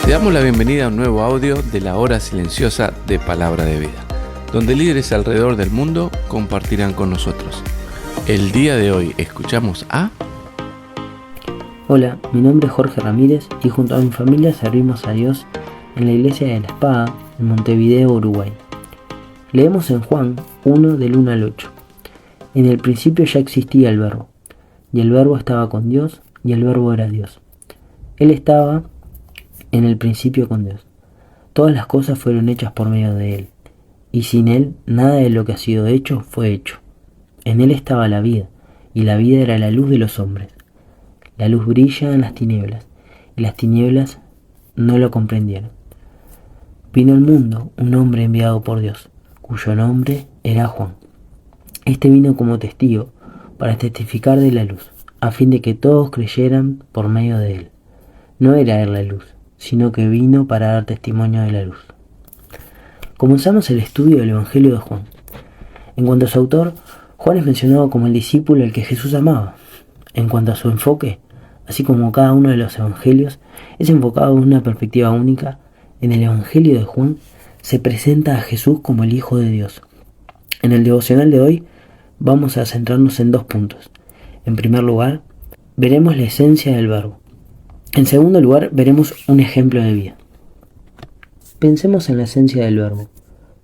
Te damos la bienvenida a un nuevo audio de la hora silenciosa de Palabra de Vida, donde líderes alrededor del mundo compartirán con nosotros. El día de hoy escuchamos a... Hola, mi nombre es Jorge Ramírez y junto a mi familia servimos a Dios en la Iglesia de la Espada en Montevideo, Uruguay. Leemos en Juan 1 del 1 al 8. En el principio ya existía el Verbo, y el Verbo estaba con Dios, y el Verbo era Dios. Él estaba en el principio con Dios. Todas las cosas fueron hechas por medio de Él, y sin Él nada de lo que ha sido hecho fue hecho. En Él estaba la vida, y la vida era la luz de los hombres. La luz brilla en las tinieblas, y las tinieblas no lo comprendieron. Vino al mundo un hombre enviado por Dios, cuyo nombre era Juan. Este vino como testigo para testificar de la luz, a fin de que todos creyeran por medio de él. No era él la luz, sino que vino para dar testimonio de la luz. Comenzamos el estudio del Evangelio de Juan. En cuanto a su autor, Juan es mencionado como el discípulo al que Jesús amaba. En cuanto a su enfoque, así como cada uno de los evangelios, es enfocado en una perspectiva única. En el Evangelio de Juan se presenta a Jesús como el Hijo de Dios. En el devocional de hoy vamos a centrarnos en dos puntos. En primer lugar, veremos la esencia del Verbo. En segundo lugar, veremos un ejemplo de vida. Pensemos en la esencia del Verbo.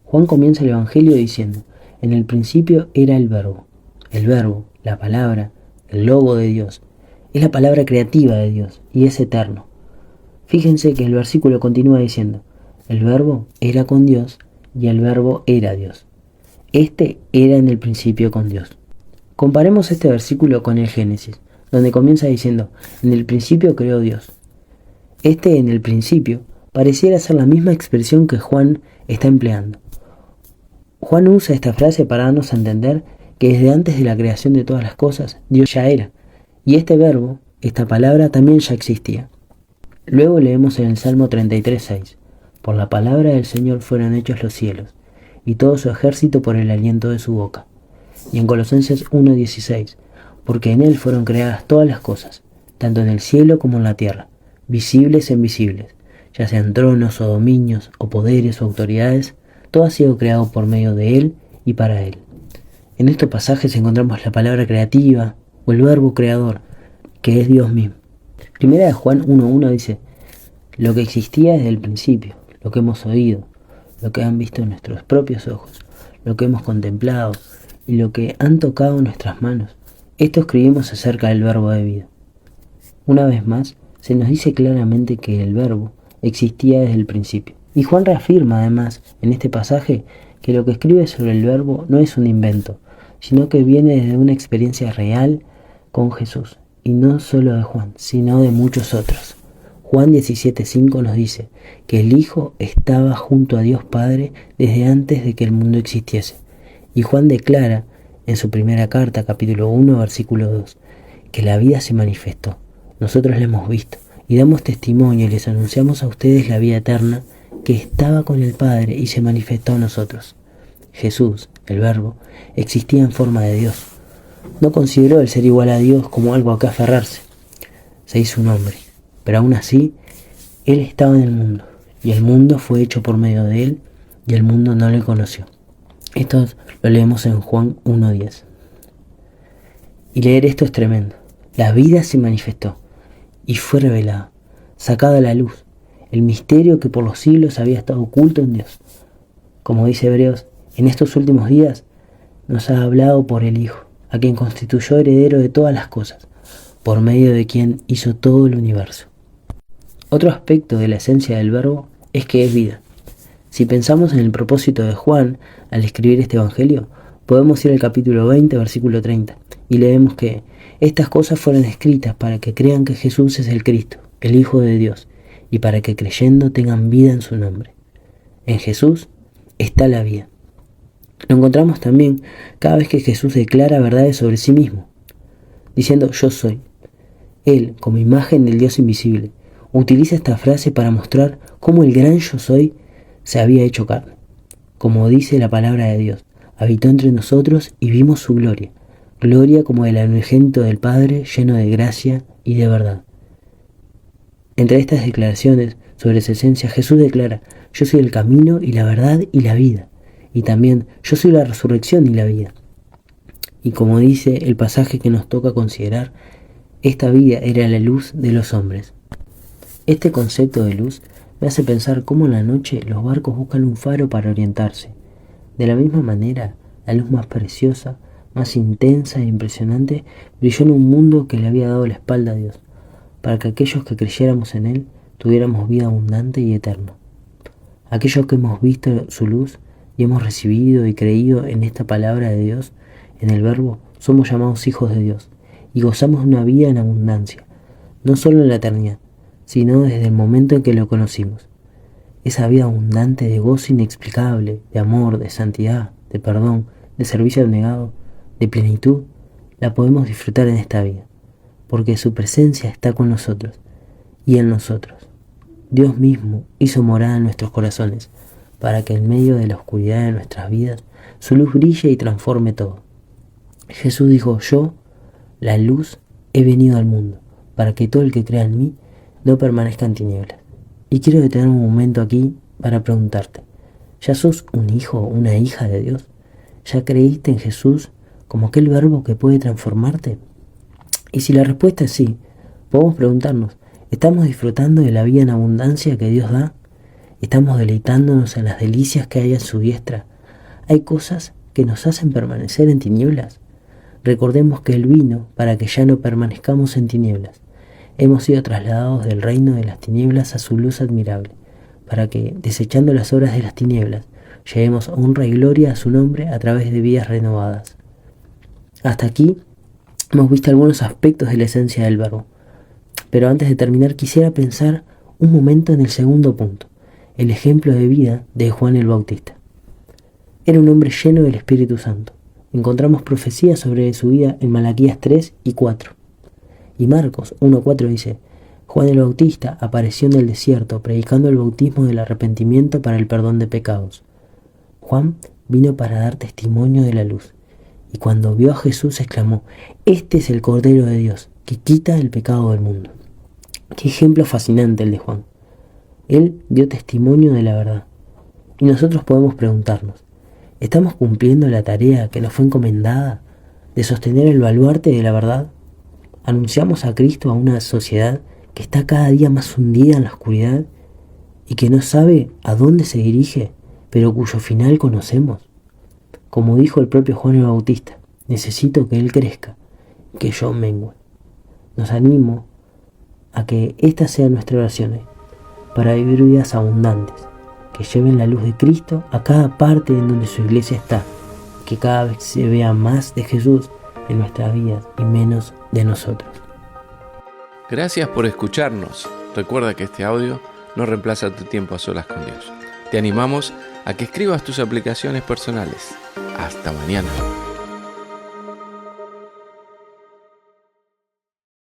Juan comienza el Evangelio diciendo: en el principio era el Verbo. El Verbo, la palabra, el logo de Dios, es la palabra creativa de Dios y es eterno. Fíjense que el versículo continúa diciendo: el Verbo era con Dios y el Verbo era Dios. Este era en el principio con Dios. Comparemos este versículo con el Génesis, donde comienza diciendo: en el principio creó Dios. Este en el principio pareciera ser la misma expresión que Juan está empleando. Juan usa esta frase para darnos a entender que desde antes de la creación de todas las cosas, Dios ya era, y este verbo, esta palabra, también ya existía. Luego leemos en el Salmo 33:6, por la palabra del Señor fueron hechos los cielos, y todo su ejército por el aliento de su boca. Y en Colosenses 1:16, porque en Él fueron creadas todas las cosas, tanto en el cielo como en la tierra, visibles e invisibles, ya sean tronos o dominios o poderes o autoridades, todo ha sido creado por medio de Él y para Él. En estos pasajes encontramos la palabra creativa o el verbo creador, que es Dios mismo. Primera de Juan 1:1 dice: lo que existía desde el principio, lo que hemos oído, lo que han visto nuestros propios ojos, lo que hemos contemplado y lo que han tocado nuestras manos, esto escribimos acerca del verbo de vida. Una vez más, se nos dice claramente que el verbo existía desde el principio. Y Juan reafirma además en este pasaje que lo que escribe sobre el verbo no es un invento, sino que viene desde una experiencia real con Jesús. Y no solo de Juan, sino de muchos otros. Juan 17:5 nos dice que el Hijo estaba junto a Dios Padre desde antes de que el mundo existiese. Y Juan declara en su primera carta, capítulo 1, versículo 2, que la vida se manifestó. Nosotros la hemos visto y damos testimonio y les anunciamos a ustedes la vida eterna que estaba con el Padre y se manifestó a nosotros. Jesús, el Verbo, existía en forma de Dios. No consideró el ser igual a Dios como algo a que aferrarse. Se hizo un hombre, pero aún así, Él estaba en el mundo, y el mundo fue hecho por medio de Él, y el mundo no le conoció. Esto lo leemos en Juan 1:10. Y leer esto es tremendo. La vida se manifestó, y fue revelada, sacada a la luz, el misterio que por los siglos había estado oculto en Dios. Como dice Hebreos, en estos últimos días nos ha hablado por el Hijo, a quien constituyó heredero de todas las cosas, por medio de quien hizo todo el universo. Otro aspecto de la esencia del verbo es que es vida. Si pensamos en el propósito de Juan al escribir este evangelio, podemos ir al capítulo 20, versículo 30, y leemos que estas cosas fueron escritas para que crean que Jesús es el Cristo, el Hijo de Dios, y para que creyendo tengan vida en su nombre. En Jesús está la vida. Lo encontramos también cada vez que Jesús declara verdades sobre sí mismo, diciendo yo soy. Él, como imagen del Dios invisible, utiliza esta frase para mostrar cómo el gran yo soy se había hecho carne. Como dice la palabra de Dios, habitó entre nosotros y vimos su gloria, gloria como del unigénito del Padre, lleno de gracia y de verdad. Entre estas declaraciones sobre su esencia, Jesús declara: yo soy el camino y la verdad y la vida. Y también: yo soy la resurrección y la vida. Y como dice el pasaje que nos toca considerar, esta vida era la luz de los hombres. Este concepto de luz me hace pensar cómo en la noche los barcos buscan un faro para orientarse. De la misma manera, la luz más preciosa, más intensa e impresionante, brilló en un mundo que le había dado la espalda a Dios, para que aquellos que creyéramos en Él tuviéramos vida abundante y eterna. Aquellos que hemos visto su luz y hemos recibido y creído en esta palabra de Dios, en el Verbo, somos llamados hijos de Dios y gozamos de una vida en abundancia, no solo en la eternidad, sino desde el momento en que lo conocimos. Esa vida abundante de gozo inexplicable, de amor, de santidad, de perdón, de servicio abnegado, de plenitud, la podemos disfrutar en esta vida, porque su presencia está con nosotros y en nosotros. Dios mismo hizo morada en nuestros corazones, para que en medio de la oscuridad de nuestras vidas, su luz brille y transforme todo. Jesús dijo: yo, la luz, he venido al mundo, para que todo el que crea en mí no permanezca en tinieblas. Y quiero detener un momento aquí para preguntarte: ¿ya sos un hijo o una hija de Dios? ¿Ya creíste en Jesús como aquel verbo que puede transformarte? Y si la respuesta es sí, podemos preguntarnos: ¿estamos disfrutando de la vida en abundancia que Dios da? ¿Estamos deleitándonos en las delicias que hay a su diestra? ¿Hay cosas que nos hacen permanecer en tinieblas? Recordemos que Él vino para que ya no permanezcamos en tinieblas. Hemos sido trasladados del reino de las tinieblas a su luz admirable, para que, desechando las obras de las tinieblas, llevemos honra y gloria a su nombre a través de vidas renovadas. Hasta aquí hemos visto algunos aspectos de la esencia del Verbo. Pero antes de terminar, quisiera pensar un momento en el segundo punto, el ejemplo de vida de Juan el Bautista. Era un hombre lleno del Espíritu Santo. Encontramos profecías sobre su vida en Malaquías 3 y 4. Y Marcos 1:4 dice: Juan el Bautista apareció en el desierto predicando el bautismo del arrepentimiento para el perdón de pecados. Juan vino para dar testimonio de la luz, y cuando vio a Jesús exclamó: este es el Cordero de Dios, que quita el pecado del mundo. Qué ejemplo fascinante el de Juan. Él dio testimonio de la verdad. Y nosotros podemos preguntarnos: ¿estamos cumpliendo la tarea que nos fue encomendada de sostener el baluarte de la verdad? ¿Anunciamos a Cristo a una sociedad que está cada día más hundida en la oscuridad y que no sabe a dónde se dirige, pero cuyo final conocemos? Como dijo el propio Juan el Bautista: necesito que Él crezca, que yo mengue. Nos animo a que estas sean nuestras oraciones, para vivir vidas abundantes, que lleven la luz de Cristo a cada parte en donde su iglesia está, que cada vez se vea más de Jesús en nuestras vidas y menos de nosotros. Gracias por escucharnos. Recuerda que este audio no reemplaza tu tiempo a solas con Dios. Te animamos a que escribas tus aplicaciones personales. Hasta mañana.